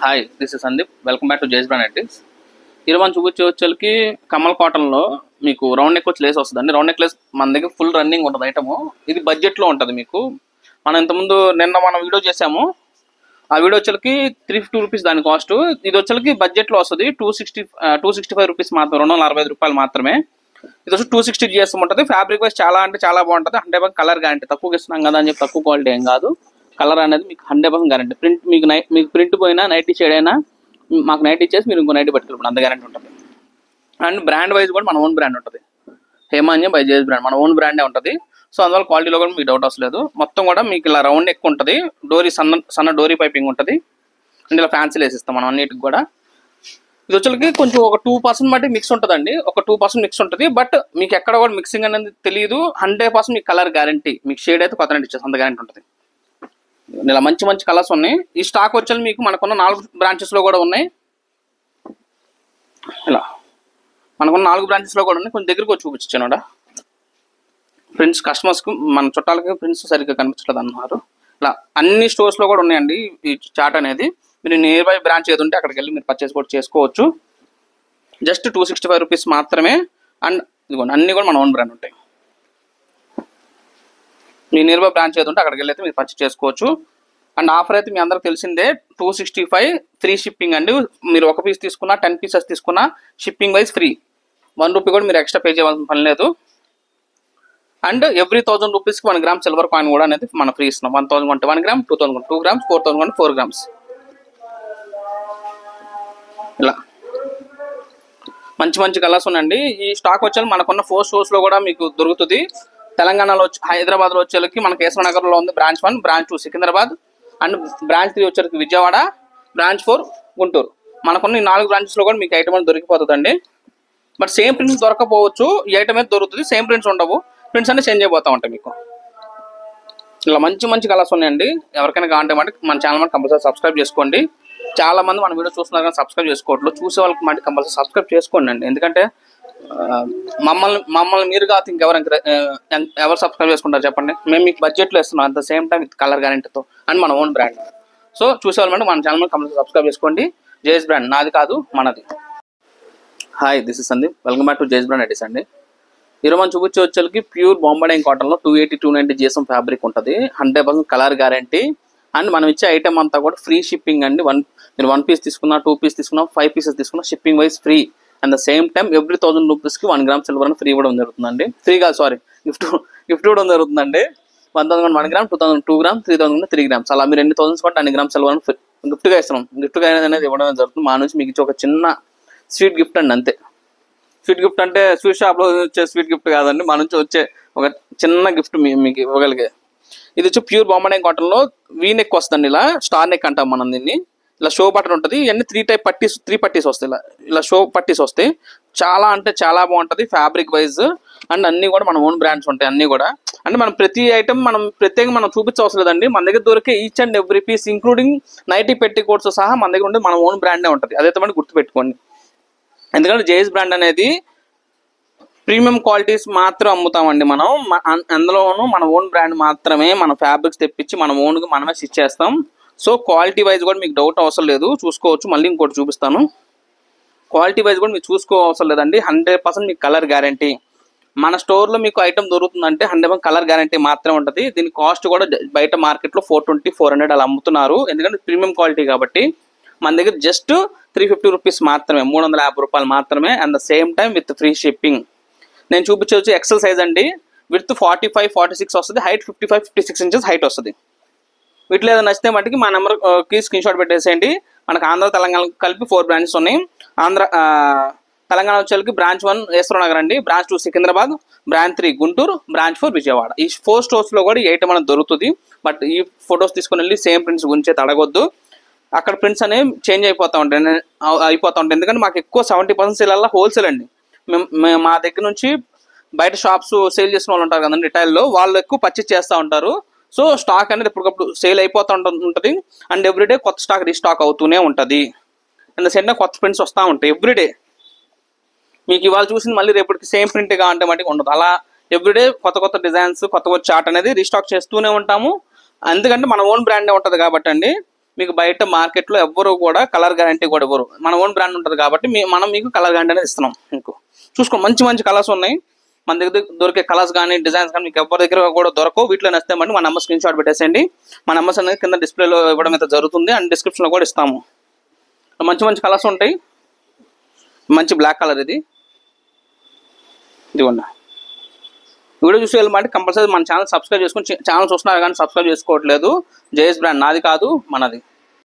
Hi, this is Sandeep. Welcome back to జేస్ brand ITs. ఈరోజు మనం చూపించే కమల్ కాటన్లో మీకు రౌండ్ నెక్ వచ్చి లేస్ వస్తుందండి. రౌండ్ నెక్ లేస్ మన దగ్గర ఫుల్ రన్నింగ్ ఉంటుంది ఐటము. ఇది బడ్జెట్లో ఉంటుంది మీకు. మనం ఇంతకుముందు మనం వీడియో చేసాము. ఆ వీడియో వచ్చేకి 350 రూపీస్ దాని కాస్ట్. ఇది వచ్చేకి బడ్జెట్లో వస్తుంది 265 రూపీస్ మాత్రం, 245 రూపాయలు మాత్రమే. ఇది వచ్చి 260 GSM ఉంటుంది. ఫ్యాబ్రిక్ వైజ్ చాలా అంటే చాలా బాగుంటుంది. 100% కలర్ గ్యారంటీ. తక్కువకి ఇస్తున్నాం కదా అని చెప్పి తక్కువ క్వాలిటీ ఏం కాదు. కలర్ అనేది మీకు 100% గ్యారంటీ. ప్రింట్ మీకు ప్రింట్ పోయినా నైటీ షేడ్ అయినా మాకు నైట్ ఇచ్చేసి మీరు ఇంకో నైటీ పట్టుకెళ్ళిపోండి, అంత గ్యారంటీ ఉంటుంది. అండ్ బ్రాండ్ వైజ్ కూడా మన ఓన్ బ్రాండ్ ఉంటుంది. హేమాన్యం బై జేస్ బ్రాండ్ మన ఓన్ బ్రాండే ఉంటుంది. సో అందువల్ల క్వాలిటీలో కూడా మీకు డౌట్ వస్తలేదు. మొత్తం కూడా మీకు ఇలా రౌండ్ ఎక్కువ ఉంటుంది. డోరీ సన్న డోరీ పైపింగ్ ఉంటుంది. అండ్ ఇలా ఫ్యాన్సీ వేసిస్తాం మనం అన్నిటికి కూడా. ఇది వచ్చేకి కొంచెం ఒక 2% బట్టి మిక్స్ ఉంటుందండి. ఒక 2% మిక్స్ ఉంటుంది. బట్ మీకు ఎక్కడ కూడా మిక్సింగ్ అనేది తెలియదు. 100% మీకు కలర్ గ్యారంటీ. మీకు షేడ్ అయితే కొత్త ఇచ్చేసి అంత గ్యారంటీ ఉంటుంది. ఇలా మంచి మంచి కలర్స్ ఉన్నాయి. ఈ స్టాక్ వచ్చేది మీకు మనకున్న 4 బ్రాంచెస్లో కూడా ఉన్నాయి. ఇలా మనకున్న 4 బ్రాంచెస్లో కూడా ఉన్నాయి. కొంచెం దగ్గరికి వచ్చి చూపించాను. ప్రింట్స్ కస్టమర్స్కి మన చుట్టాలకి ప్రింట్స్ సరిగ్గా కనిపించలేదు అన్నారు. ఇలా అన్ని స్టోర్స్లో కూడా ఉన్నాయండి ఈ చార్ట్ అనేది. మీరు నియర్ బై బ్రాంచ్ ఏది ఉంటే అక్కడికి వెళ్ళి మీరు పర్చేస్ కూడా చేసుకోవచ్చు. జస్ట్ 265 రూపీస్ మాత్రమే. అండ్ ఇదిగోండి అన్నీ కూడా మన ఓన్ బ్రాండ్ ఉంటాయి. మీ నియర్ బై బ్రాంచ్ ఏది ఉంటే అక్కడికి వెళ్ళి అయితే మీరు పర్చేస్ చేసుకోవచ్చు. అండ్ ఆఫర్ అయితే మీ అందరికి తెలిసిందే, 265 ఫ్రీ షిప్పింగ్ అండి. మీరు ఒక పీస్ తీసుకున్నా 10 పీసెస్ తీసుకున్నా షిప్పింగ్ వైజ్ ఫ్రీ. 1 రూపీ కూడా మీరు ఎక్స్ట్రా పే చేయాల్సిన పని లేదు. అండ్ ఎవ్రీ 1000 రూపీస్కి 1 గ్రామ్ సిల్వర్ కాయిన్ కూడా అనేది మనం ఫ్రీ ఇస్తున్నాం. 1000 కొంటే 1 గ్రామ్, 2000 కొంటే 2 గ్రామ్స్, 4000 కొంటే 4 గ్రామ్స్. ఇలా మంచి మంచి కలర్స్ ఉన్నాయండి. ఈ స్టాక్ వచ్చే మనకున్న 4 స్టోర్స్లో కూడా మీకు దొరుకుతుంది. తెలంగాణలో హైదరాబాద్లో వచ్చేకి మనకి కేశవనగర్లో ఉంది branch 1, branch 2 Secunderabad, and branch 3 వచ్చేకి విజయవాడ, బ్రాంచ్ 4 గుంటూరు. మనకున్న ఈ 4 బ్రాంచెస్లో కూడా మీకు ఐటమ్ అనేది దొరికిపోతుందండి. బట్ సేమ్ ప్రింట్స్ దొరకపోవచ్చు. ఈ ఐటమ్ అయితే దొరుకుతుంది. సేమ్ ప్రింట్స్ ఉండవు. ప్రింట్స్ అన్ని చేంజ్ అయిపోతూ ఉంటాయి మీకు. ఇలా మంచి మంచి కలర్స్ ఉన్నాయండి. ఎవరికైనా కావాలంటే మన ఛానల్ మాట కంపల్సరీ సబ్స్క్రైబ్ చేసుకోండి. చాలా మంది మన వీడియో చూస్తున్నారు కానీ సబ్స్క్రైబ్ చేసుకోవట్లేదు. చూసే వాళ్ళకి మాట కంపల్సరీ సబ్స్క్రైబ్ చేసుకోండి అండి. ఎందుకంటే మమ్మల్ని మీరు కాదు ఎవరు సబ్స్క్రైబ్ చేసుకుంటారు చెప్పండి. మేము మీకు బడ్జెట్లో ఇస్తున్నాం, at the same time with colour గ్యారెంటీతో అండ్ మన ఓన్ బ్రాండ్. సో చూసేవాళ్ళంటే మన ఛానల్ కంపల్సరీ సబ్స్క్రైబ్ చేసుకోండి. జేస్ బ్రాండ్ నాది కాదు మనది. Hi, this is Sandeep. Welcome back to జేస్ బ్రాండ్ ఐటీస్ అండి. ఈరోజు మనం చూపించే ప్యూర్ బాంబే కాటన్లో 280 290 GSM ఫ్యాబ్రిక్ ఉంటుంది. 100% కలర్ గ్యారంటీ. అండ్ మనం ఇచ్చే ఐటమ్ అంతా కూడా ఫ్రీ షిప్పింగ్ అండి. మీరు 1 పీస్ తీసుకున్నా, 2 పీస్ తీసుకున్నా, 5 పీసెస్ తీసుకున్నా shipping wise free. And the same time every 1000 రూపీస్కి 1 గ్రామ్ సిల్వర్ అని ఫ్రీ కూడా జరుగుతుందండి. ఫ్రీ కాదు, సారీ, గిఫ్ట్ కూడా జరుగుతుందండి. 1000 1 గ్రామ్, 2000 2 గ్రామ్, 3000 3 గ్రామ్స్. అలా మీరు ఎన్ని 1000s కూడా 1 గ్రామ్ సిల్వర్ అని గిఫ్ట్గా ఇస్తున్నాం. గిఫ్ట్గా అనేది ఇవ్వడం జరుగుతుంది. మా నుంచి మీకు ఇచ్చే ఒక చిన్న స్వీట్ గిఫ్ట్ అండి, అంతే. స్వీట్ గిఫ్ట్ అంటే స్వీట్ షాప్లో వచ్చే స్వీట్ గిఫ్ట్ కాదండి, మా నుంచి వచ్చే ఒక చిన్న గిఫ్ట్ మీకు ఇవ్వగలిగే. ఇది వచ్చి ప్యూర్ బాంబే కాటన్లో వీ నెక్ వస్తుందండి. ఇలా స్టార్ నెక్ అంటాం మనం దీన్ని. ఇలా షో బటన్ ఉంటుంది. ఇవన్నీ 3 పట్టీస్ వస్తాయి. ఇలా షో పట్టీస్ వస్తాయి. చాలా అంటే చాలా బాగుంటుంది ఫ్యాబ్రిక్ వైజ్. అండ్ అన్నీ కూడా మన ఓన్ బ్రాండ్స్ ఉంటాయి. అన్నీ కూడా అంటే మనం ప్రతి ఐటమ్ మనం ప్రత్యేకంగా మనం చూపించవసరం లేదండి. మన దగ్గర దొరికే each and every piece including nighty petticoats సహా మన దగ్గర ఉంటే మన ఓన్ బ్రాండే ఉంటుంది. అదైతే మనం గుర్తుపెట్టుకోండి. ఎందుకంటే జేస్ బ్రాండ్ అనేది ప్రీమియం క్వాలిటీస్ మాత్రం అమ్ముతామండి మనం. అందులోనూ మన ఓన్ బ్రాండ్ మాత్రమే. మన ఫ్యాబ్రిక్స్ తెప్పించి మన ఓన్గా మనమే స్టిచ్ చేస్తాం. సో క్వాలిటీ వైజ్ కూడా మీకు డౌట్ అవసరం లేదు, చూసుకోవచ్చు. మళ్ళీ ఇంకోటి చూపిస్తాను. క్వాలిటీ వైజ్ కూడా మీకు చూసుకోవసరం లేదండి. 100% మీకు కలర్ గ్యారంటీ. మన స్టోర్లో మీకు ఐటమ్ దొరుకుతుందంటే 100% కలర్ గ్యారంటీ మాత్రమే ఉంటుంది. దీని కాస్ట్ కూడా బయట మార్కెట్లో 420 400 అలా అమ్ముతున్నారు. ఎందుకంటే ప్రీమియం క్వాలిటీ కాబట్టి. మన దగ్గర జస్ట్ 350 రూపీస్ మాత్రమే, 350 రూపాయలు మాత్రమే. And the same time with free shipping. నేను చూపించవచ్చు ఎక్సెల్ సైజ్ అండి. విత్ 45 46 వస్తుంది. హైట్ 55 56 ఇంచెస్ హైట్ వస్తుంది. వీటిలో ఏదైనా నచ్చితే మటుకి మా నెంబర్కి స్క్రీన్ షాట్ పెట్టేసేయండి. మనకు ఆంధ్ర తెలంగాణ కలిపి 4 బ్రాంచెస్ ఉన్నాయి. తెలంగాణ వచ్చేకి బ్రాంచ్ 1 కేశవనగర్ అండి, branch 2 Secunderabad, branch 3 Guntur, branch 4 Vijayawada. ఈ 4 స్టోర్స్లో కూడా ఈ ఐటమ్ అనేది దొరుకుతుంది. బట్ ఈ ఫొటోస్ తీసుకుని వెళ్ళి సేమ్ ప్రింట్స్ గురించి అడగొద్దు. అక్కడ ప్రింట్స్ అనేవి చేంజ్ అయిపోతూ ఉంటాయి. ఎందుకంటే మాకు ఎక్కువ 70% సేల్ హోల్సేల్ అండి. మా దగ్గర నుంచి బయట షాప్స్ సేల్ చేసిన వాళ్ళు ఉంటారు కదండి రిటైల్లో, వాళ్ళు ఎక్కువ పర్చేస్ చేస్తూ ఉంటారు. సో స్టాక్ అనేది ఎప్పటికప్పుడు సేల్ అయిపోతూ ఉంటుంది. అండ్ ఎవ్రీడే కొత్త స్టాక్ రీస్టాక్ అవుతూనే ఉంటుంది. అండ్ సెంటర్ కొత్త ప్రింట్స్ వస్తూ ఉంటాయి ఎవ్రీడే. మీకు ఇవాళ చూసింది మళ్ళీ రేపటికి సేమ్ ప్రింట్ కావాలంటే మటుకు ఉండదు. అలా ఎవ్రీడే కొత్త డిజైన్స్, కొత్త చార్ట్ అనేది రీస్టాక్ చేస్తూనే ఉంటాము. ఎందుకంటే మన ఓన్ బ్రాండే ఉంటుంది కాబట్టి అండి. మీకు బయట మార్కెట్లో ఎవ్వరు కూడా కలర్ గ్యారంటీ కూడా ఇవ్వరు. మన ఓన్ బ్రాండ్ ఉంటుంది కాబట్టి మనం మీకు కలర్ గ్యారంటీ అనేది ఇస్తున్నాం. మీకు చూసుకో మంచి మంచి కలర్స్ ఉన్నాయి మన దగ్గర. దొరికే కలర్స్ కానీ డిజైన్స్ కానీ మీకు ఎవరి దగ్గర కూడా దొరకవు. వీటిలో నచ్చితే మన నెంబర్ స్క్రీన్ షాట్ పెట్టేసేయండి. మన నెంబర్స్ అనేది కింద డిస్ప్లేలో ఇవ్వడం అయితే జరుగుతుంది అండ్ డిస్క్రిప్షన్లో కూడా ఇస్తాము. మంచి మంచి కలర్స్ ఉంటాయి. మంచి బ్లాక్ కలర్ ఇదిగోండి. వీడియో చూసి వెళ్ళమంటే కంపల్సరీ మన ఛానల్ సబ్స్క్రైబ్ చేసుకుని, ఛానల్ చూస్తున్నారు కానీ సబ్స్క్రైబ్ చేసుకోవట్లేదు. జేఎస్ బ్రాండ్ నాది కాదు మనది.